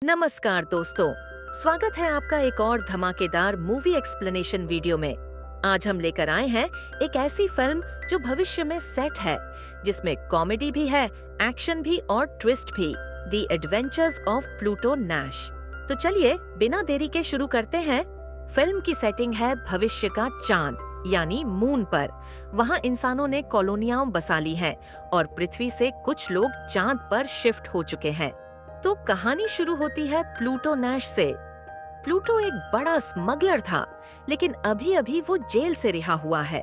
नमस्कार दोस्तों, स्वागत है आपका एक और धमाकेदार मूवी एक्सप्लेनेशन वीडियो में। आज हम लेकर आए हैं एक ऐसी फिल्म जो भविष्य में सेट है, जिसमें कॉमेडी भी है, एक्शन भी और ट्विस्ट भी। The adventures of Pluto Nash. तो चलिए बिना देरी के शुरू करते हैं। फिल्म की सेटिंग है भविष्य का चांद यानी मून पर। वहाँ इंसानों ने कॉलोनियां बसा ली हैं और पृथ्वी से कुछ लोग चांद पर शिफ्ट हो चुके हैं। तो कहानी शुरू होती है प्लूटो नैश से। प्लूटो एक बड़ा स्मगलर था, लेकिन अभी-अभी वो जेल से रिहा हुआ है।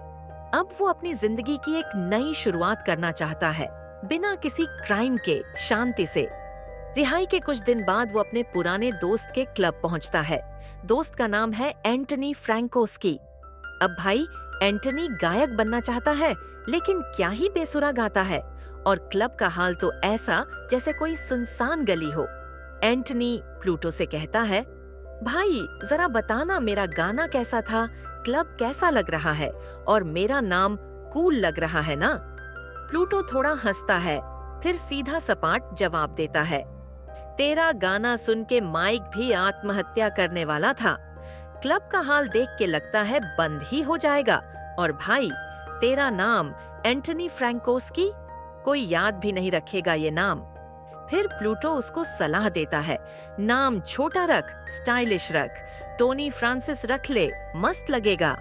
अब वो अपनी जिंदगी की एक नई शुरुआत करना चाहता है, बिना किसी क्राइम के, शांति से। रिहाई के कुछ दिन बाद वो अपने पुराने दोस्त के क्लब पहुंचता है। दोस्त का नाम है एंटनी फ्रैंकोस्की। अब भाई, एंटनी गायक बनना चाहता है, लेकिन क्या ही बेसुरा गाता है। और क्लब का हाल तो ऐसा जैसे कोई सुनसान गली हो। एंटनी प्लूटो से कहता है, भाई जरा बताना मेरा गाना कैसा था, क्लब कैसा लग रहा है और मेरा नाम कूल लग रहा है ना। प्लूटो थोड़ा हंसता है, फिर सीधा सपाट जवाब देता है, तेरा गाना सुन के माइक भी आत्महत्या करने वाला था। क्लब का हाल देख के लगता है बंद ही हो जाएगा। और भाई, तेरा नाम एंटनी फ्रैंकोस्की, कोई याद भी नहीं रखेगा ये नाम। फिर प्लूटो उसको सलाह देता है, नाम छोटा रख, स्टाइलिश रख, टोनी फ्रांसिस रख ले, मस्त लगेगा।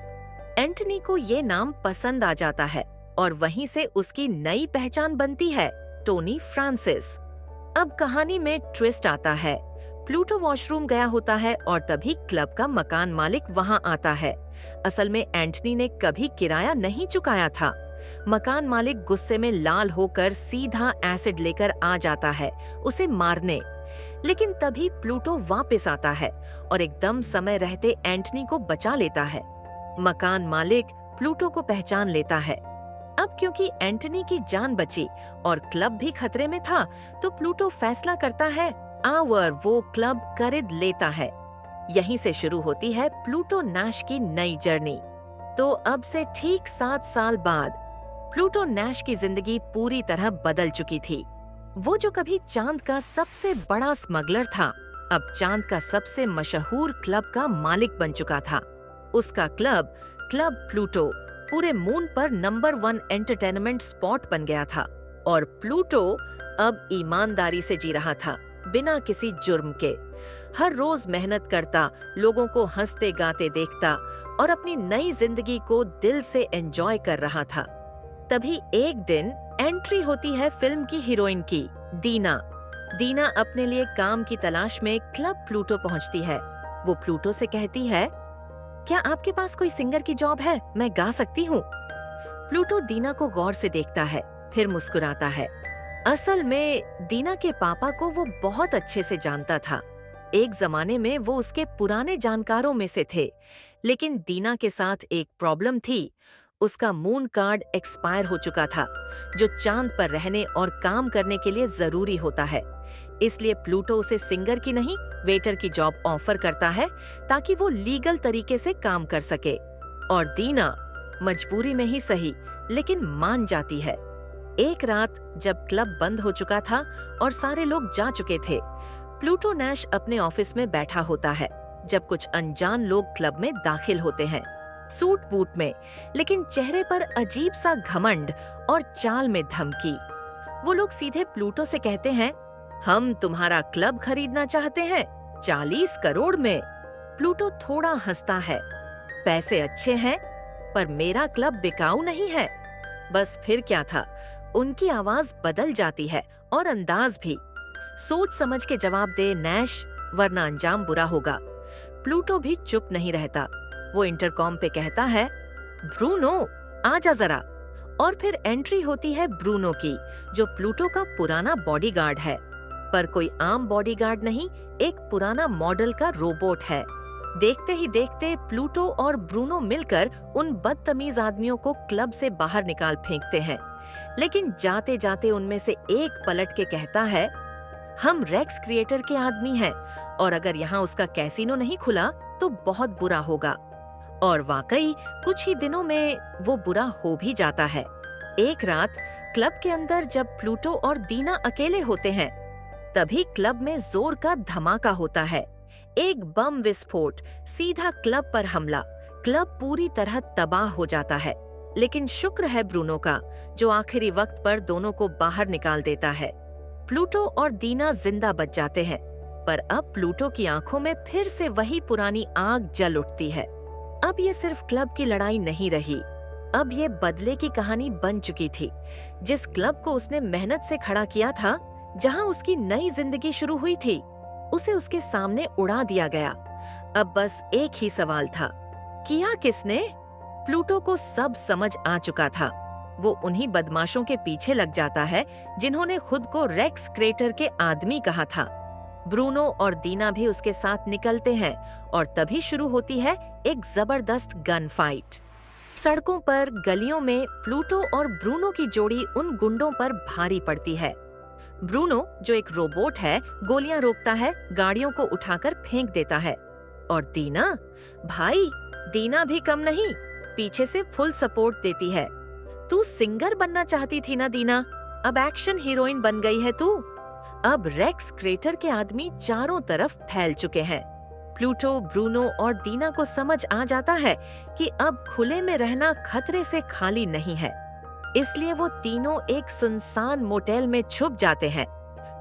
एंटनी को ये नाम पसंद आ जाता है और वहीं से उसकी नई पहचान बनती है, टोनी फ्रांसिस। अब कहानी में ट्विस्ट आता है। प्लूटो वॉशरूम गया होता है और तभी क्लब का मकान मालिक वहां आता है। असल में एंटनी ने कभी किराया नहीं चुकाया था। मकान मालिक गुस्से में लाल होकर सीधा एसिड लेकर आ जाता है उसे मारने। लेकिन तभी प्लूटो वापस आता है और एकदम समय रहते एंटनी को बचा लेता है। मकान मालिक प्लूटो को पहचान लेता है। अब क्योंकि एंटनी की जान बची और क्लब भी खतरे में था, तो प्लूटो फैसला करता है आवर वो क्लब खरीद लेता है। यहीं से शुरू होती है प्लूटो नैश की नई जर्नी। तो अब से ठीक 7 साल बाद प्लूटो नैश की जिंदगी पूरी तरह बदल चुकी थी। वो जो कभी चांद का सबसे बड़ा स्मगलर था, अब चांद का सबसे मशहूर क्लब का मालिक बन चुका था। उसका क्लब, क्लब प्लूटो, पूरे मून पर नंबर 1 एंटरटेनमेंट स्पॉट बन गया था। और प्लूटो अब ईमानदारी से जी रहा था, बिना किसी जुर्म के। हर रोज मेहनत करता, लोगों को हंसते गाते देखता और अपनी नई जिंदगी को दिल से एंजॉय कर रहा था। तभी एक दिन एंट्री होती है फिल्म की हीरोइन की, दीना। दीना अपने लिए काम की तलाश में क्लब प्लूटो पहुंचती है। वो प्लूटो से कहती है, क्या आपके पास कोई सिंगर की जॉब है, मैं गा सकती हूँ। प्लूटो दीना को गौर से देखता है, फिर मुस्कुराता है। असल में दीना के पापा को वो बहुत अच्छे से जानता था। एक जमाने में वो उसके पुराने जानकारों में से थे। लेकिन दीना के साथ एक प्रॉब्लम थी। उसका मून कार्ड एक्सपायर हो चुका था, जो चांद पर रहने और काम करने के लिए जरूरी होता है। इसलिए प्लूटो उसे सिंगर की नहीं, वेटर की जॉब ऑफर करता है, ताकि वो लीगल तरीके से काम कर सके। और दीना मजबूरी में ही सही, लेकिन मान जाती है। एक रात जब क्लब बंद हो चुका था और सारे लोग जा चुके थे, प्लूटो नैश अपने ऑफिस में बैठा होता है, जब कुछ अनजान लोग क्लब में दाखिल होते हैं, सूट बूट में, लेकिन चेहरे पर अजीब सा घमंड और चाल में धमकी। वो लोग सीधे प्लूटो से कहते हैं, हम तुम्हारा क्लब खरीदना चाहते हैं 40 करोड़ में। प्लूटो थोड़ा हंसता है, पैसे अच्छे हैं, पर मेरा क्लब बिकाऊ नहीं है। बस फिर क्या था, उनकी आवाज बदल जाती है और अंदाज भी। सोच समझ के जवाब दे नैश, वरना अंजाम बुरा होगा। प्लूटो भी चुप नहीं रहता। वो इंटरकॉम पे कहता है, ब्रूनो आजा जरा। और फिर एंट्री होती है ब्रूनो की, जो प्लूटो का पुराना बॉडीगार्ड है। पर कोई आम बॉडीगार्ड नहीं, एक पुराना मॉडल का रोबोट है। देखते ही देखते प्लूटो और ब्रूनो मिलकर उन बदतमीज आदमियों को क्लब से बाहर निकाल फेंकते हैं। लेकिन जाते जाते उनमें से एक पलट के कहता है, हम रेक्स क्रिएटर के आदमी हैं और अगर यहाँ उसका कैसीनो नहीं खुला तो बहुत बुरा होगा। और वाकई कुछ ही दिनों में वो बुरा हो भी जाता है। एक रात क्लब के अंदर जब प्लूटो और दीना अकेले होते हैं, तभी क्लब में जोर का धमाका होता है। एक बम विस्फोट, सीधा क्लब पर हमला। क्लब पूरी तरह तबाह हो जाता है, लेकिन शुक्र है ब्रूनो का, जो आखिरी वक्त पर दोनों को बाहर निकाल देता है। प्लूटो और दीना जिंदा बच जाते हैं, पर अब प्लूटो की आंखों में फिर से वही पुरानी आग जल उठती है। अब ये सिर्फ क्लब की लड़ाई नहीं रही, अब ये बदले की कहानी बन चुकी थी। जिस क्लब को उसने मेहनत से खड़ा किया था, जहां उसकी नई जिंदगी शुरू हुई थी, उसे उसके सामने उड़ा दिया गया। अब बस एक ही सवाल था, किया किसने? प्लूटो को सब समझ आ चुका था। वो उन्हीं बदमाशों के पीछे लग जाता है जिन्होंने खुद को रेक्स क्रेटर के आदमी कहा था। ब्रूनो और दीना भी उसके साथ निकलते हैं और तभी शुरू होती है एक जबरदस्त गन फाइट। सड़कों पर, गलियों में प्लूटो और ब्रूनो की जोड़ी उन गुंडों पर भारी पड़ती है। ब्रूनो, जो एक रोबोट है, गोलियां रोकता है, गाड़ियों को उठाकर फेंक देता है। और दीना, भाई दीना भी कम नहीं, पीछे से फुल सपोर्ट देती है। तू सिंगर बनना चाहती थी ना दीना, अब एक्शन हीरोइन बन गई है तू। अब रेक्स क्रेटर के आदमी चारों तरफ फैल चुके हैं। प्लूटो, ब्रूनो और दीना को समझ आ जाता है कि अब खुले में रहना खतरे से खाली नहीं है, इसलिए वो तीनों एक सुनसान मोटेल में छुप जाते हैं।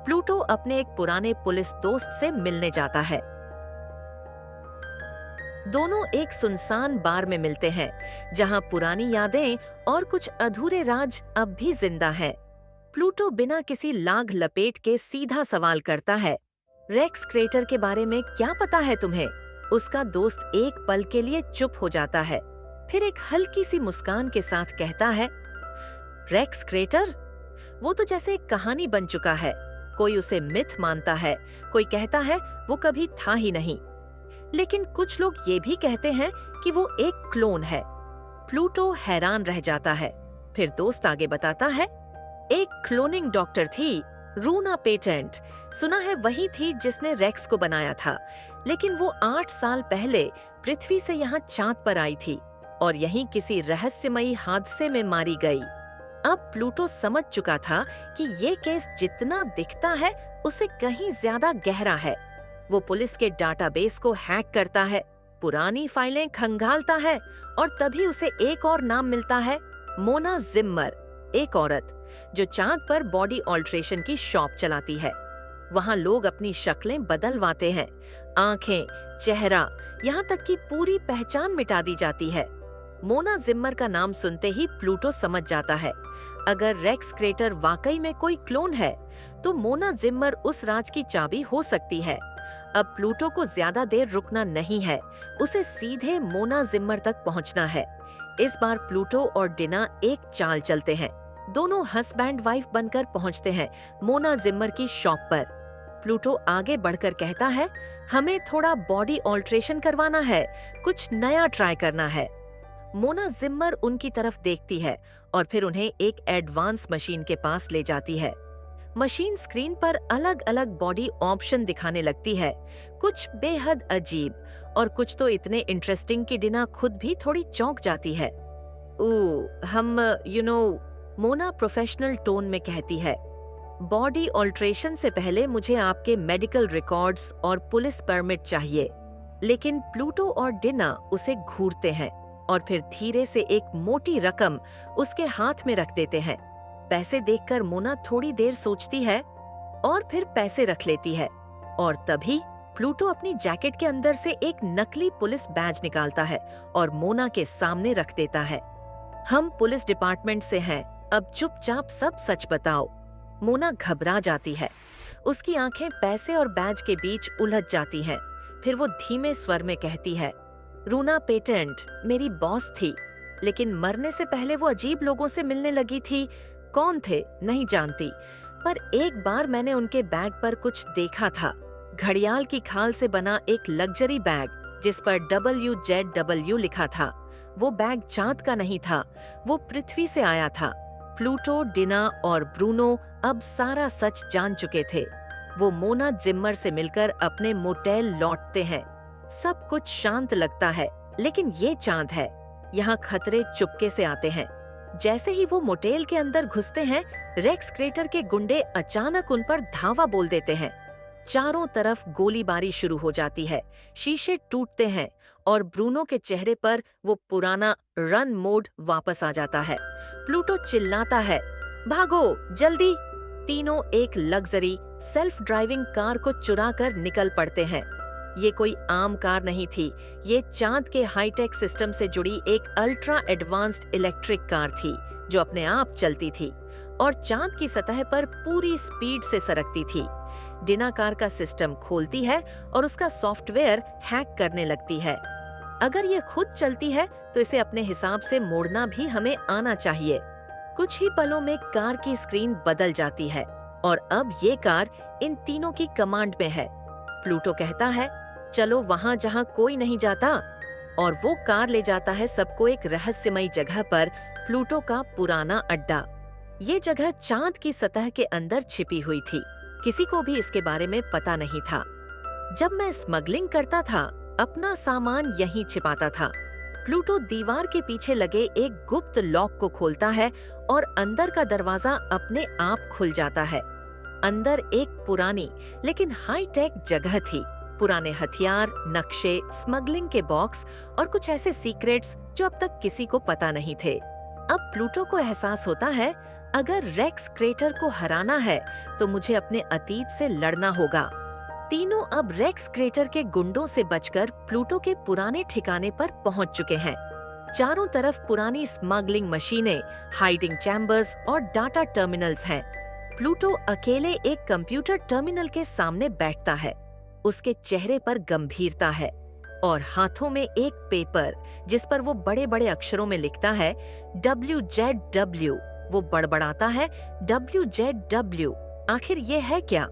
प्लूटो अपने एक पुराने पुलिस दोस्त से मिलने जाता है। दोनों एक सुनसान बार में मिलते हैं, जहां पुरानी यादें और कुछ अधूरे राज अब भी जिंदा हैं। प्लूटो बिना किसी लाग लपेट के सीधा सवाल करता है, रेक्स क्रेटर के बारे में क्या पता है तुम्हें? उसका दोस्त एक पल के लिए चुप हो जाता है, फिर एक हल्की सी मुस्कान के साथ कहता है, रेक्स क्रेटर? वो तो जैसे एक कहानी बन चुका है। कोई उसे मिथ मानता है, कोई कहता है वो कभी था ही नहीं, लेकिन कुछ लोग ये भी कहते हैं कि वो एक क्लोन है। प्लूटो हैरान रह जाता है। फिर दोस्त आगे बताता है, एक क्लोनिंग डॉक्टर थी, रूना पेटेंट। सुना है वही थी जिसने रेक्स को बनाया था, लेकिन वो 8 साल पहले पृथ्वी से यहाँ चांद पर आई थी और यहीं किसी रहस्यमयी हादसे में मारी गई। अब प्लूटो समझ चुका था कि ये केस जितना दिखता है उससे कहीं ज्यादा गहरा है। वो पुलिस के डाटाबेस को हैक करता है, पुरानी फाइलें खंगालता है और तभी उसे एक और नाम मिलता है, मोना जिम्मर, एक औरत जो चांद पर बॉडी ऑल्ट्रेशन की शॉप चलाती है। वहाँ लोग अपनी शक्लें बदलवाते हैं, आंखें, चेहरा, यहाँ तक कि पूरी पहचान मिटा दी जाती है। मोना जिम्मर का नाम सुनते ही प्लूटो समझ जाता है, अगर रेक्स क्रेटर वाकई में कोई क्लोन है, तो मोना जिम्मर उस राज की चाबी हो सकती है। अब प्लूटो को ज्यादा देर रुकना नहीं है, उसे सीधे मोना जिम्मर तक पहुंचना है। इस बार प्लूटो और डिना एक चाल चलते हैं। दोनों हस्बैंड वाइफ बनकर पहुंचते हैं मोना जिम्मर की शॉप पर। प्लूटो आगे बढ़कर कहता है, हमें थोड़ा बॉडी ऑल्ट्रेशन करवाना है, कुछ नया ट्राई करना है। मोना जिम्मर उनकी तरफ देखती है और फिर उन्हें एक एडवांस मशीन के पास ले जाती है। मशीन स्क्रीन पर अलग अलग बॉडी ऑप्शन दिखाने लगती है, कुछ बेहद अजीब और कुछ तो इतने इंटरेस्टिंग कि डिना खुद भी थोड़ी चौंक जाती है। मोना प्रोफेशनल टोन में कहती है, बॉडी ऑल्ट्रेशन से पहले मुझे आपके मेडिकल रिकॉर्ड्स और पुलिस परमिट चाहिए। लेकिन प्लूटो और डिना उसे घूरते हैं और फिर धीरे से एक मोटी रकम उसके हाथ में रख देते हैं। पैसे देखकर मोना थोड़ी देर सोचती है और फिर पैसे रख लेती है, और तभी प्लूटो अपनी जैकेट के अंदर से एक नकली पुलिस बैज निकालता है और मोना के सामने रख देता है। हम पुलिस डिपार्टमेंट से हैं, अब चुपचाप सब सच बताओ। मोना घबरा जाती है, उसकी आंखें पैसे और बैज के बीच उलझ जाती हैं। फिर वो धीमे स्वर में कहती है, रूना पेटेंट मेरी बॉस थी, लेकिन मरने से पहले वो अजीब लोगों से मिलने लगी थी। कौन थे नहीं जानती, पर एक बार मैंने उनके बैग पर कुछ देखा था, घड़ियाल की खाल से बना एक लग्जरी बैग जिस पर WZW लिखा था। वो बैग चांद का नहीं था, वो पृथ्वी से आया था। प्लूटो, डिना और ब्रूनो अब सारा सच जान चुके थे। वो मोना जिम्मर से मिलकर अपने मोटेल लौटते हैं। सब कुछ शांत लगता है, लेकिन ये चांद है, यहाँ खतरे चुपके से आते हैं। जैसे ही वो मोटेल के अंदर घुसते हैं, रेक्स क्रेटर के गुंडे अचानक उन पर धावा बोल देते हैं। चारों तरफ गोलीबारी शुरू हो जाती है, शीशे टूटते हैं और ब्रूनो के चेहरे पर वो पुराना रन मोड वापस आ जाता है। प्लूटो चिल्लाता है, भागो जल्दी। तीनों एक लग्जरी सेल्फ ड्राइविंग कार को चुरा कर निकल पड़ते हैं। ये कोई आम कार नहीं थी, ये चांद के हाईटेक सिस्टम से जुड़ी एक अल्ट्रा एडवांस्ड इलेक्ट्रिक कार थी जो अपने आप चलती थी और चांद की सतह पर पूरी स्पीड से सरकती थी। डिना कार का सिस्टम खोलती है और उसका सॉफ्टवेयर हैक करने लगती है। अगर ये खुद चलती है तो इसे अपने हिसाब से मोड़ना भी हमें आना चाहिए। कुछ ही पलों में कार की स्क्रीन बदल जाती है और अब ये कार इन तीनों की कमांड में है। प्लूटो कहता है, चलो वहां जहां कोई नहीं जाता, और वो कार ले जाता है सबको एक रहस्यमयी जगह पर, प्लूटो का पुराना अड्डा। ये जगह चांद की सतह के अंदर छिपी हुई थी, किसी को भी इसके बारे में पता नहीं था। जब मैं स्मगलिंग करता था, अपना सामान यहीं छिपाता था। प्लूटो दीवार के पीछे लगे एक गुप्त लॉक को खोलता है और अंदर का दरवाजा अपने आप खुल जाता है। अंदर एक पुरानी लेकिन हाई टेक जगह थी। पुराने हथियार, नक्शे, स्मगलिंग के बॉक्स और कुछ ऐसे सीक्रेट्स जो अब तक किसी को पता नहीं थे। अब प्लूटो को एहसास होता है, अगर रेक्स क्रेटर को हराना है तो मुझे अपने अतीत से लड़ना होगा। तीनों अब रेक्स क्रेटर के गुंडों से बचकर प्लूटो के पुराने ठिकाने पर पहुंच चुके हैं। चारों तरफ पुरानी स्मगलिंग मशीनें, हाइडिंग चैम्बर्स और डाटा टर्मिनल्स हैं। प्लूटो अकेले एक कंप्यूटर टर्मिनल के सामने बैठता है। उसके चेहरे पर गंभीरता है और हाथों में एक पेपर जिस पर वो बड़े बड़े अक्षरों में लिखता है WZW। वो बड़बड़ाता है, WZW, आखिर ये है क्या?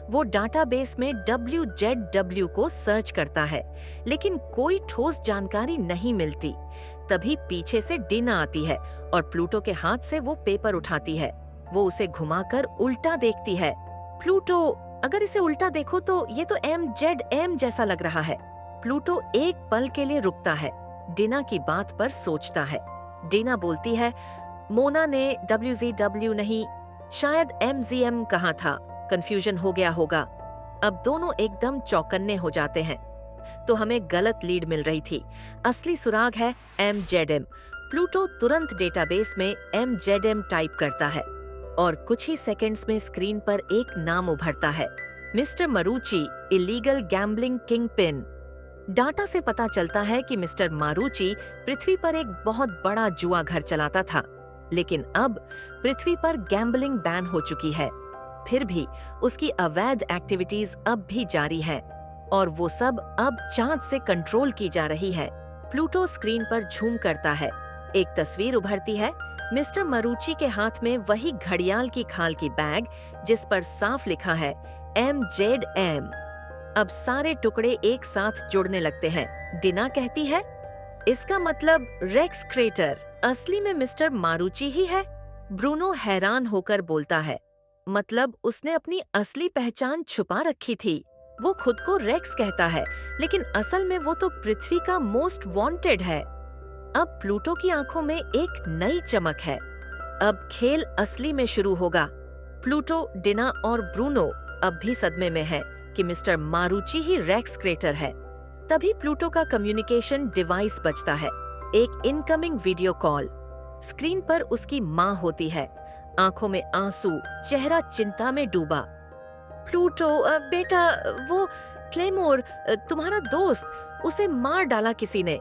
वो डाटाबेस में WZW को सर्च करता है, लेकिन कोई ठोस जानकारी नहीं मिलती। तभी पीछे से डिना आती है और प्लूटो के हाथ से वो पेपर उठाती है। वो उसे घुमाकर उल्टा देखती है। प्लूटो, अगर इसे उल्टा देखो तो ये तो MZM जैसा लग रहा है। प्लूटो एक पल के लिए रुकता है, डिना की बात पर सोचता है। डिना बोलती है, मोना ने WZW नहीं, शायद MZM कहा था, कंफ्यूजन हो गया होगा। अब दोनों एकदम चौकन्ने हो जाते हैं। तो हमें गलत लीड मिल रही थी, असली सुराग है MZM। प्लूटो तुरंत डेटाबेस में MZM टाइप करता है और कुछ ही सेकंड्स में स्क्रीन पर एक नाम उभरता है, mister Maruchi, illegal gambling kingpin. Data से पता चलता है कि मिस्टर मारूची पृथ्वी पर एक बहुत बड़ा जुआ घर चलाता था, लेकिन अब पृथ्वी पर गैम्बलिंग बैन हो चुकी है। फिर भी उसकी अवैध एक्टिविटीज अब भी जारी हैं और वो सब अब चांद से कंट्रोल की जा रही है। प्लूटो स्क्रीन पर झूम करता है। एक तस्वीर उभरती है, मिस्टर मारूची के हाथ में वही घड़ियाल की खाल की बैग जिस पर साफ लिखा है MZM। अब सारे टुकड़े एक साथ जुड़ने लगते हैं। डिना कहती है, इसका मतलब रेक्स क्रेटर असली में मिस्टर मारूची ही है। ब्रूनो हैरान होकर बोलता है, मतलब उसने अपनी असली पहचान छुपा रखी थी। वो खुद को रेक्स कहता है, लेकिन असल में वो तो पृथ्वी का मोस्ट वांटेड है। अब प्लूटो की आंखों में एक नई चमक है। अब खेल असली में शुरू होगा। प्लूटो, डिना और ब्रूनो अब भी सदमे में है कि मिस्टर मारूची ही रेक्स क्रेटर है। तभी प्लूटो का कम्युनिकेशन डिवाइस बजता है, एक इनकमिंग वीडियो कॉल। स्क्रीन पर उसकी माँ होती है, आंखों में आंसू, चेहरा चिंता में डूबा। प्लूटो, बेटा, वो क्लेमोर, तुम्हारा दोस्त, उसे मार डाला किसी ने।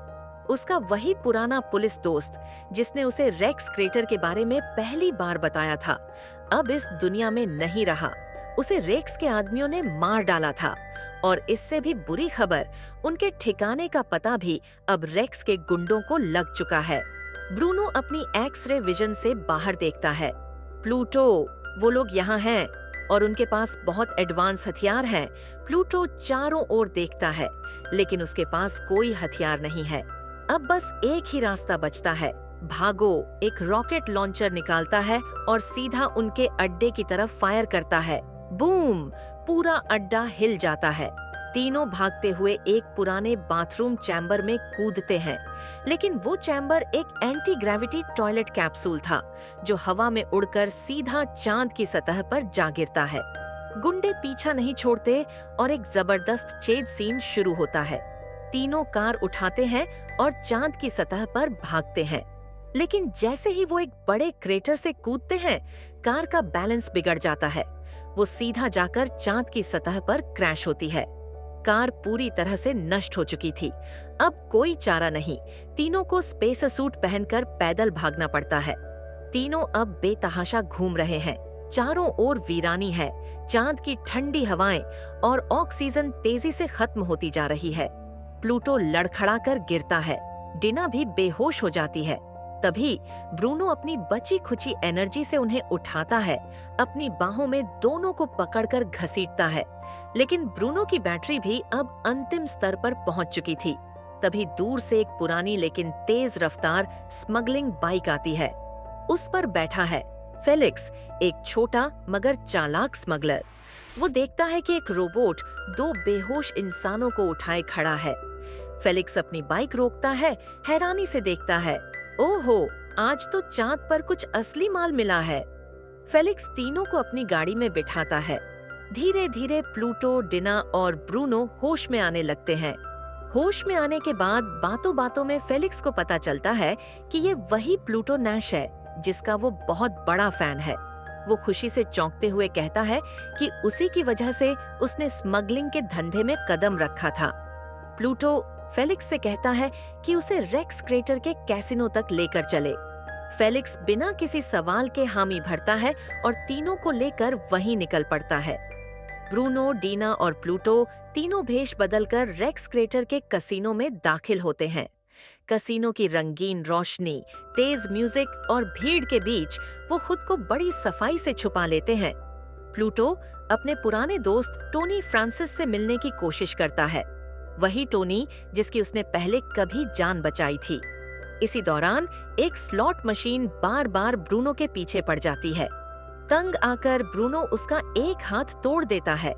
उसका वही पुराना पुलिस दोस्त जिसने उसे रेक्स क्रेटर के बारे में पहली बार बताया था, अब इस दुनिया में नहीं रहा। उसे रेक्स के आदमियों ने मार डाला था और इससे भी बुरी खबर, उनके ठिकाने का पता भी अब रेक्स के गुंडों को लग चुका है। ब्रूनो अपनी एक्स-रे विजन से बाहर देखता है। प्लूटो, वो लोग यहाँ हैं और उनके पास बहुत एडवांस हथियार हैं। प्लूटो चारों ओर देखता है, लेकिन उसके पास कोई हथियार नहीं है। अब बस एक ही रास्ता बचता है, भागो। एक रॉकेट लॉन्चर निकालता है और सीधा उनके अड्डे की तरफ फायर करता है। बूम! पूरा अड्डा हिल जाता है। तीनों भागते हुए एक पुराने बाथरूम चैम्बर में कूदते हैं, लेकिन वो चैम्बर एक एंटी ग्रेविटी टॉयलेट कैप्सूल था जो हवा में उड़कर सीधा चांद की सतह पर जा गिरता है। गुंडे पीछा नहीं छोड़ते और एक जबरदस्त चेज सीन शुरू होता है। तीनों कार उठाते हैं और चांद की सतह पर भागते हैं, लेकिन जैसे ही वो एक बड़े क्रेटर से कूदते हैं, कार का बैलेंस बिगड़ जाता है। वो सीधा जाकर चांद की सतह पर क्रैश होती है। कार पूरी तरह से नष्ट हो चुकी थी। अब कोई चारा नहीं, तीनों को स्पेस सूट पहनकर पैदल भागना पड़ता है। तीनों अब बेतहाशा घूम रहे हैं। चारों ओर वीरानी है, चांद की ठंडी हवाएं और ऑक्सीजन तेजी से खत्म होती जा रही है। प्लूटो लड़खड़ाकर गिरता है। डिना भी बेहोश हो जाती है। तभी ब्रूनो अपनी बची खुची एनर्जी से उन्हें उठाता है, अपनी बाहों में दोनों को पकड़कर घसीटता है। लेकिन ब्रूनो की बैटरी भी अब अंतिम स्तर पर पहुंच चुकी थी। तभी दूर से एक पुरानी लेकिन तेज रफ्तार स्मगलिंग बाइक आती है। उस पर बैठा है फेलिक्स, एक छोटा मगर चालाक स्मगलर। वो देखता है कि एक रोबोट दो बेहोश इंसानों को उठाए खड़ा है। फेलिक्स अपनी बाइक रोकता है, हैरानी से देखता है। ओहो, आज तो चांद पर कुछ असली माल मिला है। फेलिक्स तीनों को अपनी गाड़ी में बिठाता है। धीरे धीरे प्लूटो, डिना और ब्रूनो होश में आने लगते हैं। होश में आने के बाद बातों बातों में फेलिक्स को पता चलता है कि ये वही प्लूटो नैश है जिसका वो बहुत बड़ा फैन है। वो खुशी से चौंकते हुए कहता है कि उसी की वजह से उसने स्मगलिंग के धंधे में कदम रखा था। प्लूटो फेलिक्स से कहता है कि उसे रेक्स क्रेटर के कैसिनो तक लेकर चले। फेलिक्स बिना किसी सवाल के हामी भरता है और तीनों को लेकर वहीं निकल पड़ता है। ब्रूनो, डीना और प्लूटो तीनों भेष बदलकर रेक्स क्रेटर के कैसिनो में दाखिल होते हैं। कैसिनो की रंगीन रोशनी, तेज म्यूजिक और भीड़ के बीच वो खुद को बड़ी सफाई से छुपा लेते हैं। प्लूटो अपने पुराने दोस्त टोनी फ्रांसिस से मिलने की कोशिश करता है, वही टोनी जिसकी उसने पहले कभी जान बचाई थी। इसी दौरान एक स्लॉट मशीन बार बार ब्रूनो के पीछे पड़ जाती है। तंग आकर ब्रूनो उसका एक हाथ तोड़ देता है।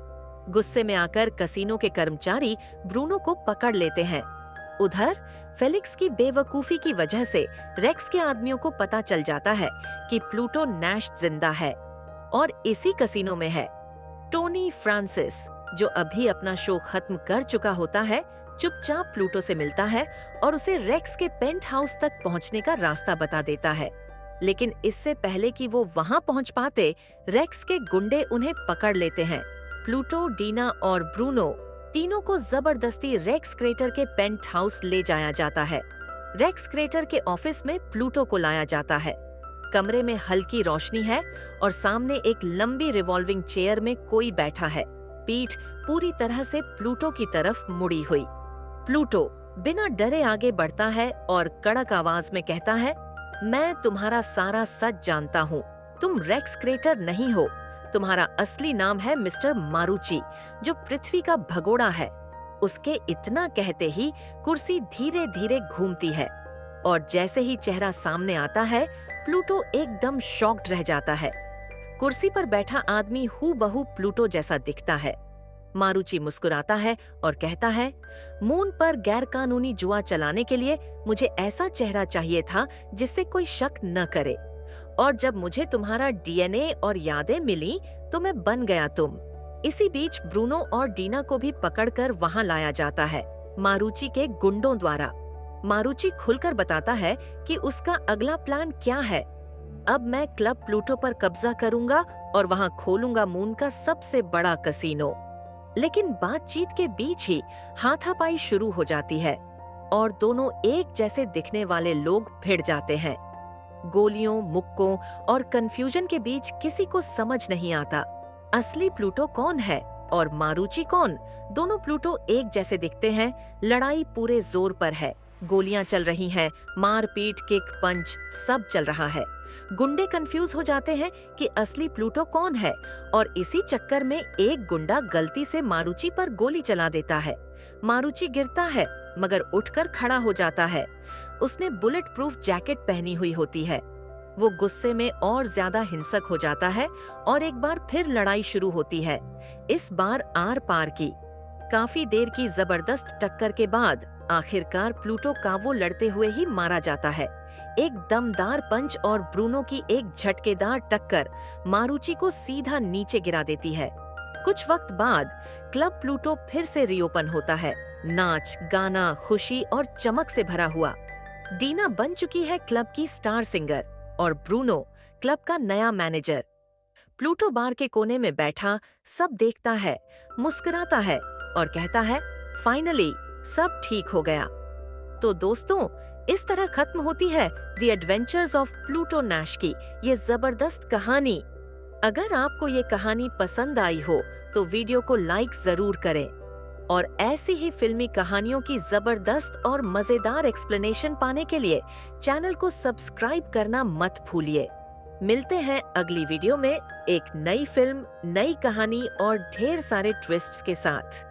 गुस्से में आकर कैसिनो के कर्मचारी ब्रूनो को पकड़ लेते हैं। उधर फेलिक्स की बेवकूफी की वजह से रेक्स के आदमियों को पता चल जाता है कि प्लूटो नैश जिंदा है और इसी कैसिनो में है। टोनी फ्रांसिस, जो अभी अपना शो खत्म कर चुका होता है, चुपचाप प्लूटो से मिलता है और उसे रेक्स के पेंट हाउस तक पहुंचने का रास्ता बता देता है। लेकिन इससे पहले कि वो वहां पहुंच पाते, रेक्स के गुंडे उन्हें पकड़ लेते हैं। प्लूटो, डीना और ब्रूनो तीनों को जबरदस्ती रेक्स क्रेटर के पेंट हाउस ले जाया जाता है। रेक्स क्रेटर के ऑफिस में प्लूटो को लाया जाता है। कमरे में हल्की रोशनी है और सामने एक लंबी रिवॉल्विंग चेयर में कोई बैठा है, पीठ पूरी तरह से प्लूटो की तरफ मुड़ी हुई। प्लूटो बिना डरे आगे बढ़ता है और कड़क आवाज में कहता है, मैं तुम्हारा सारा सच जानता हूँ। तुम रेक्स क्रेटर नहीं हो। तुम्हारा असली नाम है मिस्टर मारुचि, जो पृथ्वी का भगोड़ा है। उसके इतना कहते ही कुर्सी धीरे धीरे घूमती है और जैसे ही चेहरा सामने आता है, प्लूटो एकदम शॉक्ड रह जाता है। कुर्सी पर बैठा आदमी हूबहू प्लूटो जैसा दिखता है। मारुचि मुस्कुराता है और कहता है, मून पर गैरकानूनी जुआ चलाने के लिए मुझे ऐसा चेहरा चाहिए था जिससे कोई शक न करे, और जब मुझे तुम्हारा डीएनए और यादें मिली तो मैं बन गया तुम। इसी बीच ब्रूनो और डीना को भी पकड़कर वहां लाया जाता है, मारुचि के गुंडों द्वारा। मारुचि खुलकर बताता है कि उसका अगला प्लान क्या है। अब मैं क्लब प्लूटो पर कब्जा करूंगा और वहां खोलूंगा मून का सबसे बड़ा कैसीनो। लेकिन बातचीत के बीच ही हाथापाई शुरू हो जाती है और दोनों एक जैसे दिखने वाले लोग भिड़ जाते हैं। गोलियों, मुक्कों और कंफ्यूजन के बीच किसी को समझ नहीं आता असली प्लूटो कौन है और मारुचि कौन। दोनों प्लूटो एक जैसे दिखते हैं। लड़ाई पूरे जोर पर है, गोलियां चल रही हैं, मारपीट, किक, पंच सब चल रहा है। गुंडे कंफ्यूज हो जाते हैं कि असली प्लूटो कौन है और इसी चक्कर में एक गुंडा गलती से मारुचि पर गोली चला देता है। मारुचि गिरता है मगर उठकर खड़ा हो जाता है। उसने बुलेट प्रूफ जैकेट पहनी हुई होती है। वो गुस्से में और ज्यादा हिंसक हो जाता है और एक बार फिर लड़ाई शुरू होती है, इस बार आर पार की। काफी देर की जबरदस्त टक्कर के बाद आखिरकार प्लूटो कावो लड़ते हुए ही मारा जाता है। एक दमदार पंच और ब्रूनो की एक झटकेदार टक्कर मारुचि को सीधा नीचे गिरा देती है। कुछ वक्त बाद क्लब प्लूटो फिर से रीओपन होता है, नाच, गाना, खुशी और चमक से भरा हुआ। डीना बन चुकी है क्लब की स्टार सिंगर और ब्रूनो क्लब का नया मैनेजर। प्लूटो बार के कोने में बैठा सब देखता है, मुस्कुराता है और कहता है, फाइनली सब ठीक हो गया। तो दोस्तों, इस तरह खत्म होती है the adventures of Pluto Nash की ये जबरदस्त कहानी। अगर आपको ये कहानी पसंद आई हो तो वीडियो को लाइक जरूर करें और ऐसी ही फिल्मी कहानियों की जबरदस्त और मजेदार एक्सप्लेनेशन पाने के लिए चैनल को सब्सक्राइब करना मत भूलिए। मिलते हैं अगली वीडियो में एक नई फिल्म, नई कहानी और ढेर सारे ट्विस्ट्स के साथ।